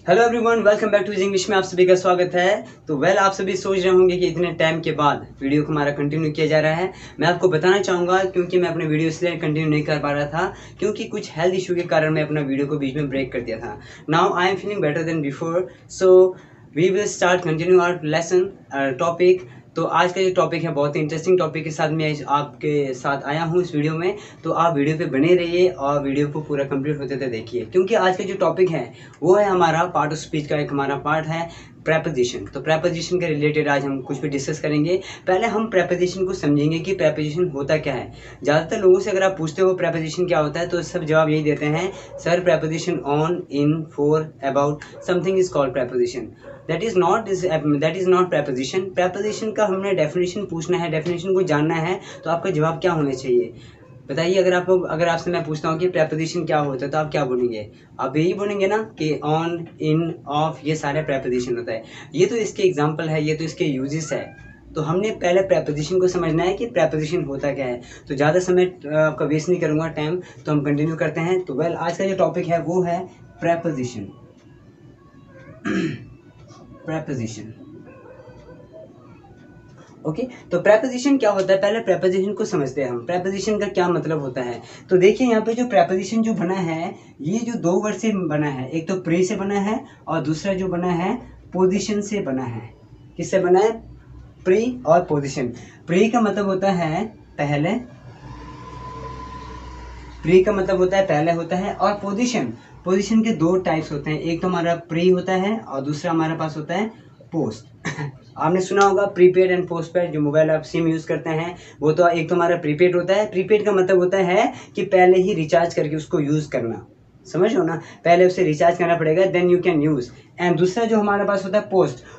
Hello everyone, welcome back to English में आप सभी का स्वागत है। तो आप सभी सोच रहे होंगे कि इतने टाइम के बाद वीडियो को हमारा कंटिन्यू किया जा रहा है। मैं आपको बताना चाहूँगा क्योंकि मैं अपने वीडियो इसलिए कंटिन्यू नहीं कर पा रहा था क्योंकि कुछ हेल्थ इशू के कारण मैं अपना वीडियो को बीच में ब्रेक कर दिया था। Now I am feeling better than before, so we will start continue our lesson topic. तो आज का जो टॉपिक है बहुत ही इंटरेस्टिंग टॉपिक के साथ मैं आपके साथ आया हूँ इस वीडियो में। तो आप वीडियो पे बने रहिए और वीडियो को पूरा कंप्लीट होते थे देखिए, क्योंकि आज का जो टॉपिक है वो है हमारा पार्ट ऑफ स्पीच का एक हमारा पार्ट है प्रेपोजिशन। तो प्रेपोजिशन के रिलेटेड आज हम कुछ भी डिस्कस करेंगे। पहले हम प्रेपोजिशन को समझेंगे कि प्रेपोजिशन होता क्या है। ज़्यादातर लोगों से अगर आप पूछते हो प्रेपोजिशन क्या होता है तो सब जवाब यही देते हैं, sir preposition on, in, for, about something is called preposition. That is not preposition. Preposition का हमने डेफिनेशन पूछना है, डेफिनेशन को जानना है। तो आपका जवाब क्या होना चाहिए बताइए। अगर आपसे मैं पूछता हूँ कि प्रेपोजिशन क्या होता है तो आप क्या बोलेंगे? आप यही बोलेंगे ना कि ऑन, इन, ऑफ, ये सारे प्रेपोजिशन होता है। ये तो इसके एग्जाम्पल है, ये तो इसके यूजेस है। तो हमने पहले प्रेपोजिशन को समझना है कि प्रेपोजिशन होता क्या है। तो ज़्यादा समय आपका वेस्ट नहीं करूँगा टाइम, तो हम कंटिन्यू करते हैं। तो आज का जो टॉपिक है वो है प्रेपोजिशन। प्रेपोजिशन ओके तो प्रेपोजिशन क्या होता है, पहले प्रेपोजिशन को समझते हैं हम। प्रेपोजिशन का क्या मतलब होता है तो देखिए, यहाँ पे जो प्रेपोजिशन जो बना है ये जो दो वर्ड से बना है, एक तो प्री से बना है और दूसरा जो बना है पोजीशन से बना है। किससे बना है? प्री और पोजीशन। प्री का मतलब होता है पहले, प्री का मतलब होता है पहले होता है, और पोजीशन के दो टाइप्स होते हैं, एक तो हमारा प्री होता है और दूसरा हमारे पास होता है पोस्ट। आपने सुना होगा प्रीपेड एंड पोस्टपेड, जो मोबाइल आप सिम यूज़ करते हैं वो तो एक तो हमारा प्रीपेड होता है। प्रीपेड का मतलब होता है कि पहले ही रिचार्ज करके उसको यूज़ करना, समझ लो ना, पहले उसे रिचार्ज करना पड़ेगा then you can use. And दूसरा जो हमारे पास होता है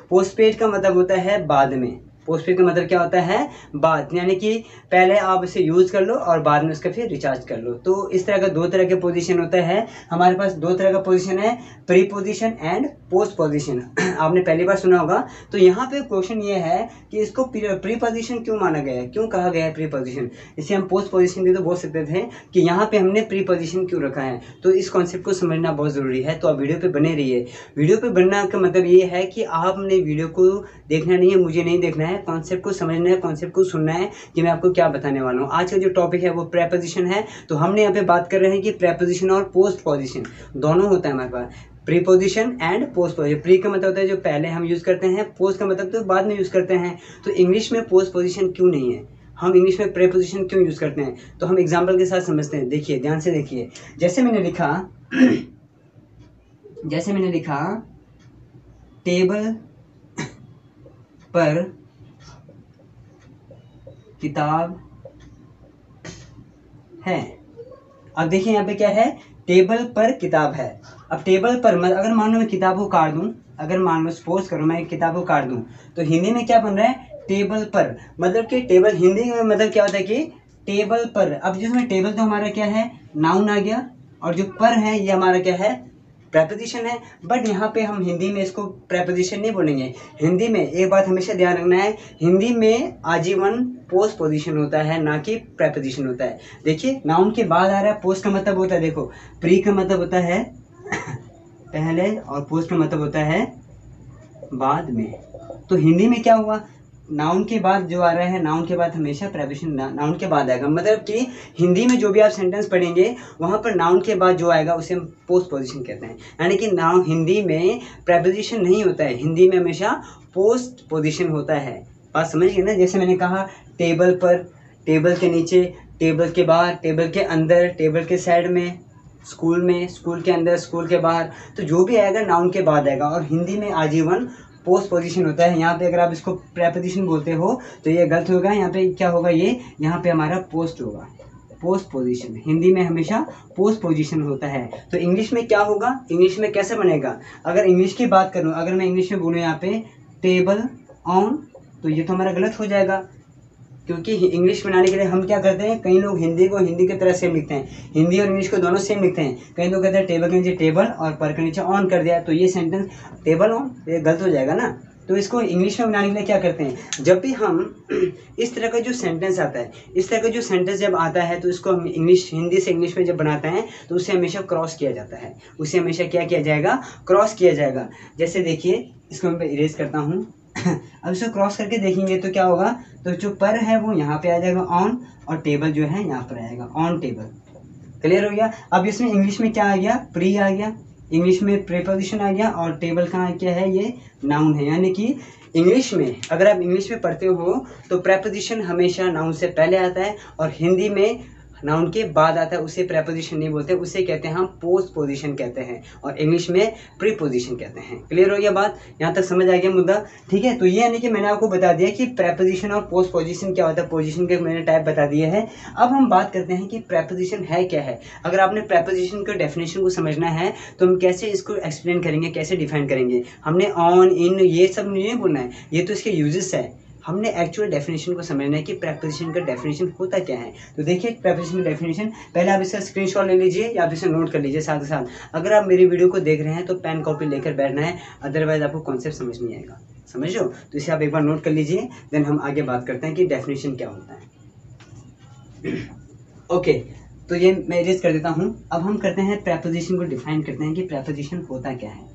पोस्टपेड का मतलब होता है बाद में। पोस्टपेड का मतलब क्या होता है? बाद, यानी कि पहले आप इसे यूज़ कर लो और बाद में उसका फिर रिचार्ज कर लो। तो इस तरह का दो तरह के पोजीशन होता है हमारे पास। दो तरह का पोजीशन है, pre position and post position. आपने पहली बार सुना होगा। तो यहाँ पे क्वेश्चन ये है कि इसको प्री पोजीशन क्यों माना गया है, क्यों कहा गया है प्री पोजीशन। इसे हम पोस्ट पोजीशन भी तो बोल सकते थे कि यहाँ पे हमने प्री पोजीशन क्यों रखा है। तो इस कॉन्सेप्ट को समझना बहुत ज़रूरी है। तो आप वीडियो पे बने रहिए। वीडियो पे बनना का मतलब ये है कि आपने वीडियो को देखना नहीं है, मुझे नहीं देखना है, कॉन्सेप्ट को समझना है, कॉन्सेप्ट को सुनना है कि मैं आपको क्या बताने वाला हूँ। आज का जो टॉपिक है वो प्रेपोजिशन है। तो हमने यहाँ पे बात कर रहे हैं कि प्रेपोजिशन और पोस्ट पोजीशन दोनों होता है हमारे पास, preposition and post position. Pre का मतलब होता है जो पहले हम यूज़ करते हैं, पोस्ट का मतलब तो बाद में यूज़ करते हैं। तो इंग्लिश में पोस्ट पोजीशन क्यों नहीं है, हम इंग्लिश में प्रीपोजिशन क्यों यूज़ करते हैं, तो हम एग्जाम्पल के साथ समझते हैं। देखिए, ध्यान से देखिए। जैसे मैंने लिखा टेबल पर किताब है। अब देखिए यहाँ पे क्या है, टेबल पर किताब है। अब टेबल पर अगर मान लो मैं किताब को काट दूं, अगर मान लो सपोज करो मैं किताब को काट दूं, तो हिंदी में क्या बन रहा है? टेबल पर। मतलब कि टेबल हिंदी में मतलब क्या होता है कि टेबल पर। अब जिसमें टेबल तो हमारा क्या है, नाउन आ गया, और जो पर है ये हमारा क्या है, प्रेपोजिशन है। बट यहाँ पे हम हिंदी में इसको प्रेपोजिशन नहीं बोलेंगे। हिंदी में एक बात हमेशा ध्यान रखना है, हिंदी में आजीवन पोस्ट पोजीशन होता है, ना कि प्रेपोजिशन होता है। देखिए, नाउन के बाद आ रहा है, पोस्ट का मतलब होता है, देखो प्री का मतलब होता है पहले और पोस्ट का मतलब होता है बाद में। तो हिंदी में क्या हुआ, नाउन के बाद जो आ रहा है, नाउन के बाद हमेशा प्रेपोजिशन नाउन के बाद आएगा। मतलब कि हिंदी में जो भी आप सेंटेंस पढ़ेंगे वहाँ पर नाउन के बाद जो आएगा उसे हम पोस्ट पोजीशन कहते हैं। यानी कि नाउन हिंदी में प्रेपोजिशन नहीं होता है, हिंदी में हमेशा पोस्ट पोजीशन होता है। बात समझिए ना। जैसे मैंने कहा टेबल पर, टेबल के नीचे, टेबल के बाहर, टेबल के अंदर, टेबल के साइड में, स्कूल में, स्कूल के अंदर, स्कूल के बाहर। तो जो भी आएगा नाउन के बाद आएगा, और हिंदी में आजीवन पोस्ट पोजीशन होता है। यहाँ पे अगर आप इसको प्रेपोजिशन बोलते हो तो ये गलत होगा। यहाँ पे क्या होगा, ये यहाँ पे हमारा पोस्ट होगा, पोस्ट पोजीशन। हिंदी में हमेशा पोस्ट पोजीशन होता है। तो इंग्लिश में क्या होगा, इंग्लिश में कैसे बनेगा? अगर इंग्लिश की बात करूँ, अगर मैं इंग्लिश में बोलूँ यहाँ पे टेबल ऑन, तो ये तो हमारा गलत हो जाएगा, क्योंकि इंग्लिश बनाने के लिए हम क्या करते हैं, कई लोग हिंदी को हिंदी की तरह सेम लिखते हैं, हिंदी और इंग्लिश को दोनों सेम लिखते हैं। कई लोग कहते हैं टेबल के नीचे टेबल और पर के नीचे ऑन कर दिया, तो ये सेंटेंस टेबल ऑन, ये गलत हो जाएगा ना। तो इसको इंग्लिश में बनाने के लिए क्या करते हैं, जब भी हम इस तरह का जो सेंटेंस आता है, इस तरह का जो सेंटेंस जब आता है तो इसको हम हिंदी से इंग्लिश में जब बनाते हैं तो उसे हमेशा क्रॉस किया जाता है, उसे हमेशा क्या किया जाएगा, क्रॉस किया जाएगा। जैसे देखिए इसको मैं इरेज करता हूँ अब इसको क्रॉस करके देखेंगे तो क्या होगा, तो जो पर है वो यहाँ पे आ जाएगा ऑन, और टेबल जो है यहाँ पर आएगा ऑन टेबल। क्लियर हो गया। अब इसमें इंग्लिश में क्या आ गया, प्री आ गया, इंग्लिश में प्रीपोजिशन आ गया, और टेबल कहाँ क्या है, ये नाउन है। यानी कि इंग्लिश में अगर आप इंग्लिश में पढ़ते हो तो प्रीपोजिशन हमेशा नाउन से पहले आता है, और हिंदी में नाउन के बाद आता है, उसे प्रीपोजिशन नहीं बोलते, उसे कहते हैं हम पोस्ट पोजिशन कहते हैं, और इंग्लिश में प्रीपोजिशन कहते हैं। क्लियर हो गया बात, यहाँ तक समझ आ गया मुद्दा, ठीक है। तो ये यानी कि मैंने आपको बता दिया कि प्रीपोजिशन और पोस्ट पोजिशन क्या होता है, पोजिशन के मैंने टाइप बता दिए हैं। अब हम बात करते हैं कि प्रीपोजिशन है क्या है। अगर आपने प्रीपोजिशन के डेफिनेशन को समझना है तो हम कैसे इसको एक्सप्लेन करेंगे, कैसे डिफाइन करेंगे। हमने ऑन, इन, ये सब नहीं बोलना है, ये तो इसके यूजेस है। हमने एक्चुअल डेफिनेशन को समझना है कि प्रीपोजिशन का डेफिनेशन होता क्या है। तो देखिए प्रीपोजिशन का डेफिनेशन, पहले आप इसका स्क्रीनशॉट ले लीजिए या आप इसे नोट कर लीजिए साथ ही साथ। अगर आप मेरी वीडियो को देख रहे हैं तो पेन कॉपी लेकर बैठना है, अदरवाइज आपको कॉन्सेप्ट समझ नहीं आएगा, समझ लो। तो इसे आप एक बार नोट कर लीजिए, देन हम आगे बात करते हैं कि डेफिनेशन क्या होता है। ओके, तो ये मैं इरेज कर देता हूँ। अब हम करते हैं प्रीपोजिशन को डिफाइन करते हैं कि प्रीपोजिशन होता क्या है।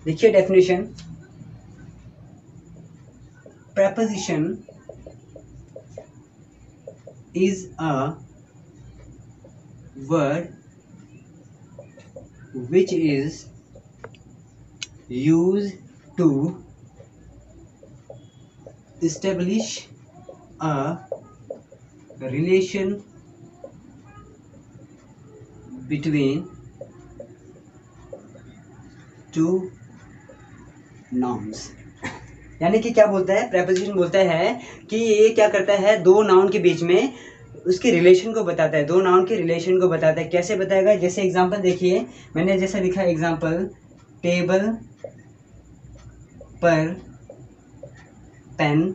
देखिए definition, preposition is a word which is used to establish a relation between two nouns। यानी कि क्या बोलता है, प्रीपोजिशन बोलता है कि ये क्या करता है, दो नाउन के बीच में उसके रिलेशन को बताता है, दो नाउन के रिलेशन को बताता है। कैसे बताएगा, जैसे एग्जांपल देखिए, मैंने जैसा लिखा एग्जांपल, टेबल पर पेन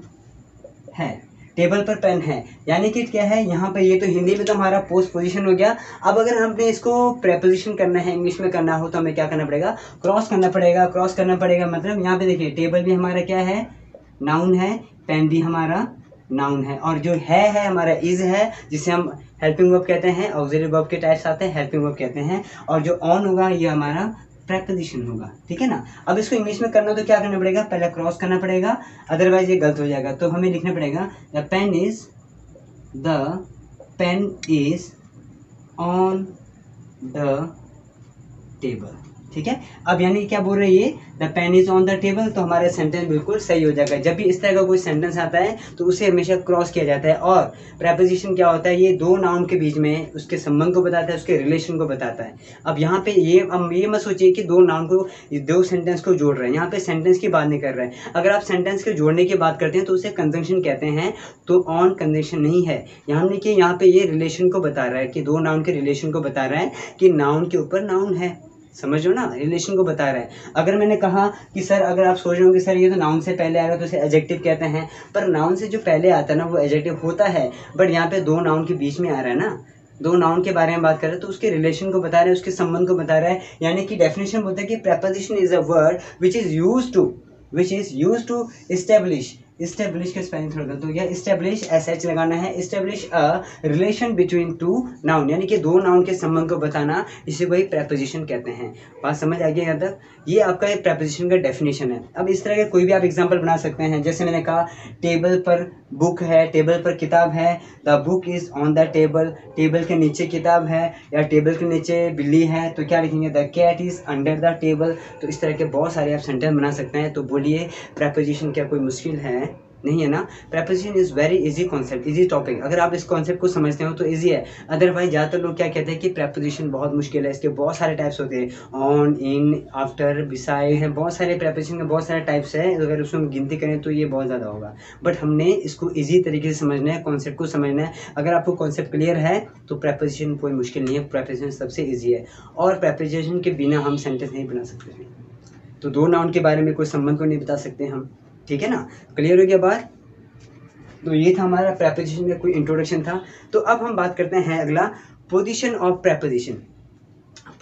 है, टेबल पर पेन है, यानी कि क्या है यहाँ पे, ये तो हिंदी में तो हमारा पोस्ट पोजीशन हो गया। अब अगर हमने इसको प्रीपोजिशन करना है, इंग्लिश में करना हो, तो हमें क्या करना पड़ेगा, क्रॉस करना पड़ेगा। क्रॉस करना पड़ेगा मतलब यहाँ पे देखिए टेबल भी हमारा क्या है, नाउन है, पेन भी हमारा नाउन है, और जो है हमारा इज है, जिसे हम हेल्पिंग वर्ब कहते हैं, ऑक्सिलरी वर्ब के टाइप्स आते हैं, हेल्पिंग वर्ब कहते हैं, और जो ऑन होगा ये हमारा प्रीपोजिशन होगा, ठीक है ना। अब इसको इंग्लिश में करना तो क्या करना पड़ेगा, पहले क्रॉस करना पड़ेगा, अदरवाइज ये गलत हो जाएगा। तो हमें लिखना पड़ेगा the pen is on the table, ठीक है। अब यानी क्या बोल रही है, the pen is on the table, तो हमारा सेंटेंस बिल्कुल सही हो जाएगा। जब भी इस तरह का कोई सेंटेंस आता है तो उसे हमेशा क्रॉस किया जाता है। और प्रीपोजिशन क्या होता है, ये दो नाउन के बीच में उसके संबंध को बताता है, उसके रिलेशन को बताता है। अब यहाँ पे ये मत सोचिए कि दो नाउन को, दो सेंटेंस को जोड़ रहे हैं, यहाँ पे सेंटेंस की बात नहीं कर रहे हैं। अगर आप सेंटेंस के जोड़ने की बात करते हैं तो उसे कंजंक्शन कहते हैं, तो ऑन कंजंक्शन नहीं है। हमने कि यहाँ पे ये रिलेशन को बता रहा है कि दो नाउन के रिलेशन को बता रहा है कि नाउन के ऊपर नाउन है, समझ लो ना, रिलेशन को बता रहा है। अगर मैंने कहा कि सर, अगर आप सोच रहे हो कि सर ये तो नाउन से पहले आएगा तो उसे एडजेक्टिव कहते हैं, पर नाउन से जो पहले आता है ना वो एडजेक्टिव होता है, बट यहाँ पे दो नाउन के बीच में आ रहा है ना, दो नाउन के बारे में बात कर रहे हैं तो उसके रिलेशन को बता रहा है, उसके संबंध को बता रहा है। यानी कि डेफिनेशन बोलता है कि preposition is a word which is used to establish, establish के स्पेलिंग थोड़ा गलत हो गया, इस्टेब्लिश एच लगाना है, establish a relation between two noun, यानी कि दो नाउन के संबंध को बताना, इसे कोई प्रीपोजिशन कहते हैं। बात समझ आ गई यहाँ तक, ये आपका एक प्रीपोजिशन का डेफिनेशन है। अब इस तरह के कोई भी आप एग्जांपल बना सकते हैं, जैसे मैंने कहा टेबल पर बुक है, टेबल पर किताब है, the book is on the table, table के नीचे किताब है, या टेबल के नीचे बिल्ली है, तो क्या लिखेंगे, the cat is under the table. तो इस तरह के बहुत सारे आप सेंटेंस बना सकते हैं। तो बोलिए प्रीपोजिशन क्या कोई मुश्किल है, नहीं है ना। Preposition is very easy concept, easy topic. अगर आप इस कॉन्सेप्ट को समझते हो तो इजी है, अदरवाइज ज़्यादातर लोग क्या कहते हैं कि प्रीपोजिशन बहुत मुश्किल है, इसके बहुत सारे टाइप्स होते हैं, ऑन, इन, आफ्टर, बिसाइड है, बहुत सारे प्रीपोजिशन के बहुत सारे टाइप्स हैं। अगर उसमें गिनती करें तो ये बहुत ज़्यादा होगा, बट हमने इसको ईजी तरीके से समझना है, कॉन्सेप्ट को समझना है। अगर आपको कॉन्सेप्ट क्लियर है तो प्रीपोजिशन कोई मुश्किल नहीं है, प्रीपोजिशन सबसे ईजी है, और प्रीपोजिशन के बिना हम सेंटेंस नहीं बना सकते हैं। तो दो नाउन के बारे में कोई संबंध को नहीं बता सकते हम, ठीक है ना। क्लियर हो गया बात। तो ये था हमारा प्रीपोजिशन का कोई इंट्रोडक्शन था। तो अब हम बात करते हैं अगला, पोजीशन ऑफ प्रीपोजिशन।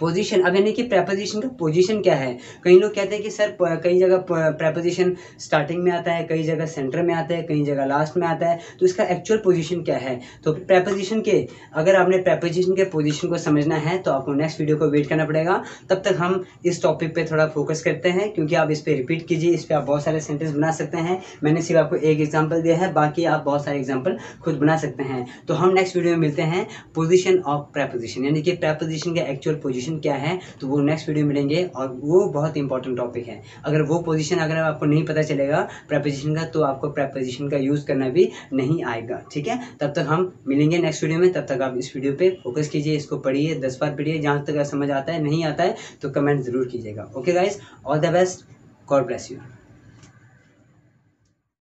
पोजीशन, अब यानी कि प्रेपोजिशन का पोजीशन क्या है। कई लोग कहते हैं कि सर कई जगह प्रेपोजिशन स्टार्टिंग में आता है, कई जगह सेंटर में आता है, कई जगह लास्ट में आता है, तो इसका एक्चुअल पोजीशन क्या है। तो प्रेपोजिशन के, अगर आपने प्रेपोजिशन के पोजीशन को समझना है तो आपको नेक्स्ट वीडियो को वेट करना पड़ेगा। तब तक हम इस टॉपिक पे थोड़ा फोकस करते हैं, क्योंकि आप इस पर रिपीट कीजिए, इस पर आप बहुत सारे सेंटेंस बना सकते हैं। मैंने सिर्फ आपको एक एग्जाम्पल दिया है, बाकी आप बहुत सारे एग्जाम्पल खुद बना सकते हैं। तो हम नेक्स्ट वीडियो में मिलते हैं पोजीशन ऑफ प्रेपोजिशन, यानी कि प्रेपोजिशन का एक्चुअल पोजीशन क्या है, तो वो नेक्स्ट वीडियो में मिलेंगे। और वो बहुत इंपॉर्टेंट टॉपिक है। अगर वो पोजीशन अगर आपको नहीं पता चलेगा प्रेपोजिशन का, तो आपको प्रेपोजिशन का यूज़ करना भी नहीं आएगा। ठीक है, तब तक हम मिलेंगे नेक्स्ट वीडियो में। तब तक आप इस वीडियो पे फोकस कीजिए, इसको पढ़िए, 10 बार पढ़िए, जहाँ तक समझ आता है। नहीं आता है तो कमेंट ज़रूर कीजिएगा। Okay guys, all the best, God bless you.